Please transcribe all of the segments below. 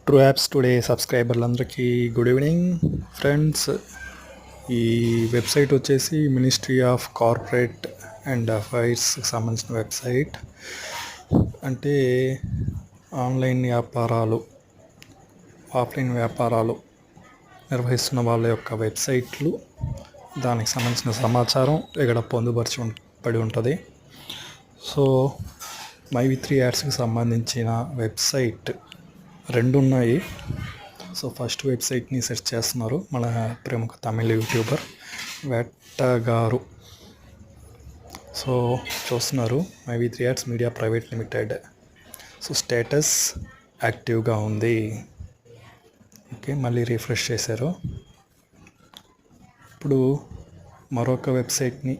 True apps today సబ్స్క్రైబర్లందరికీ good evening friends. ఈ website వచ్చేసి మినిస్ట్రీ ఆఫ్ కార్పొరేట్ అండ్ అఫైర్స్కి సంబంధించిన వెబ్సైట్. అంటే ఆన్లైన్ వ్యాపారాలు, ఆఫ్లైన్ వ్యాపారాలు నిర్వహిస్తున్న వాళ్ళ యొక్క వెబ్సైట్లు, దానికి సంబంధించిన సమాచారం ఇక్కడ పొందుపరచబడి ఉంటుంది. సో మైవి3 యాడ్స్కి సంబంధించిన వెబ్సైట్ 2 ఉన్నాయి. సో ఫస్ట్ వెబ్సైట్ని సెర్చ్ చేస్తున్నారు మన ప్రముఖ తమిళ యూట్యూబర్ వేటగారు. సో చూస్తున్నారు మైవి3 ads media private limited. So status యాక్టివ్గా ఉంది. ఓకే, మళ్ళీ రిఫ్రెష్ చేశారు. ఇప్పుడు మరొక వెబ్సైట్ని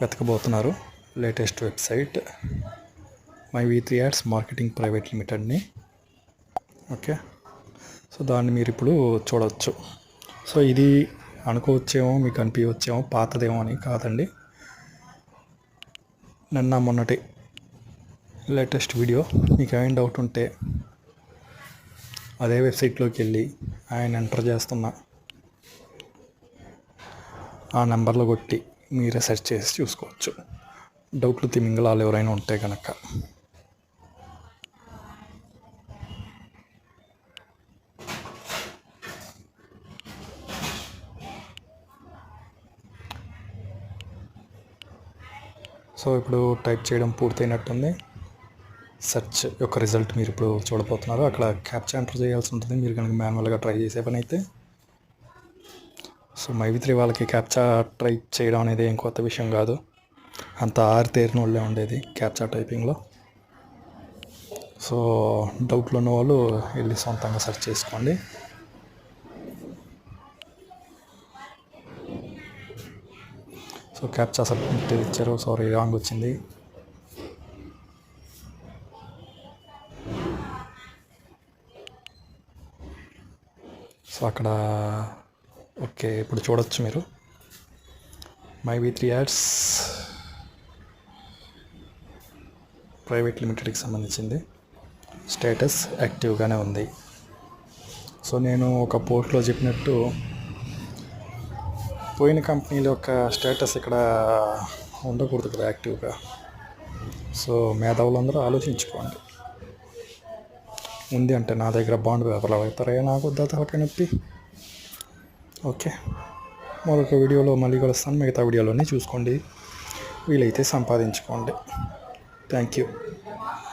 వెతకబోతున్నారు. లేటెస్ట్ వెబ్సైట్ మైవి3 యాడ్స్ మార్కెటింగ్ ప్రైవేట్ లిమిటెడ్ని. ఓకే, సో దాన్ని మీరు ఇప్పుడు చూడవచ్చు. సో ఇది అనుకోవచ్చేమో, మీకు అనిపించవచ్చేమో పాతదేమో అని. కాదండి, నిన్న మొన్నటి లేటెస్ట్ వీడియో. మీకు ఏమైనా డౌట్ ఉంటే అదే వెబ్సైట్లోకి వెళ్ళి ఆయన ఎంటర్ చేస్తున్న ఆ నెంబర్లో కొట్టి మీరే సెర్చ్ చేసి చూసుకోవచ్చు, డౌట్లు తిమింగళాలు ఎవరైనా ఉంటే కనుక. సో ఇప్పుడు టైప్ చేయడం పూర్తయినట్టుంది. సెర్చ్ యొక్క రిజల్ట్ మీరు ఇప్పుడు చూడబోతున్నారు. అక్కడ క్యాప్చా ఎంటర్ చేయాల్సి ఉంటుంది మీరు కనుక మాన్యువల్గా ట్రై చేసే పని అయితే. సో మైవి3 వాళ్ళకి క్యాప్చా ట్రై చేయడం అనేది ఏం కొత్త విషయం కాదు. అంత ఆరితేరిన వాళ్ళే ఉండేది క్యాప్చా టైపింగ్లో. సో డౌట్లు ఉన్న వాళ్ళు వెళ్ళి సొంతంగా సెర్చ్ చేసుకోండి. సో క్యాప్చా సబ్మిట్ ఇచ్చారు. సారీ, రాంగ్ వచ్చింది. సో అక్కడ ఓకే, ఇప్పుడు చూడొచ్చు మీరు మైవి3 యాడ్స్ ప్రైవేట్ లిమిటెడ్కి సంబంధించింది. స్టేటస్ యాక్టివ్గానే ఉంది. సో నేను ఒక పోస్ట్లో చెప్పినట్టు పోయిన కంపెనీల యొక్క స్టేటస్ ఇక్కడ ఉండకూడదు కదా యాక్టివ్గా. సో మేధావులందరూ ఆలోచించుకోండి. ఉంది అంటే నా దగ్గర బాండ్ పేపర్లు అవుతారా, నాకు తలకాయ నొప్పి. ఓకే, మరొక వీడియోలో మళ్ళీ కలుస్తాను. మిగతా వీడియోలోనే చూసుకోండి, వీలైతే సంపాదించుకోండి. Thank you.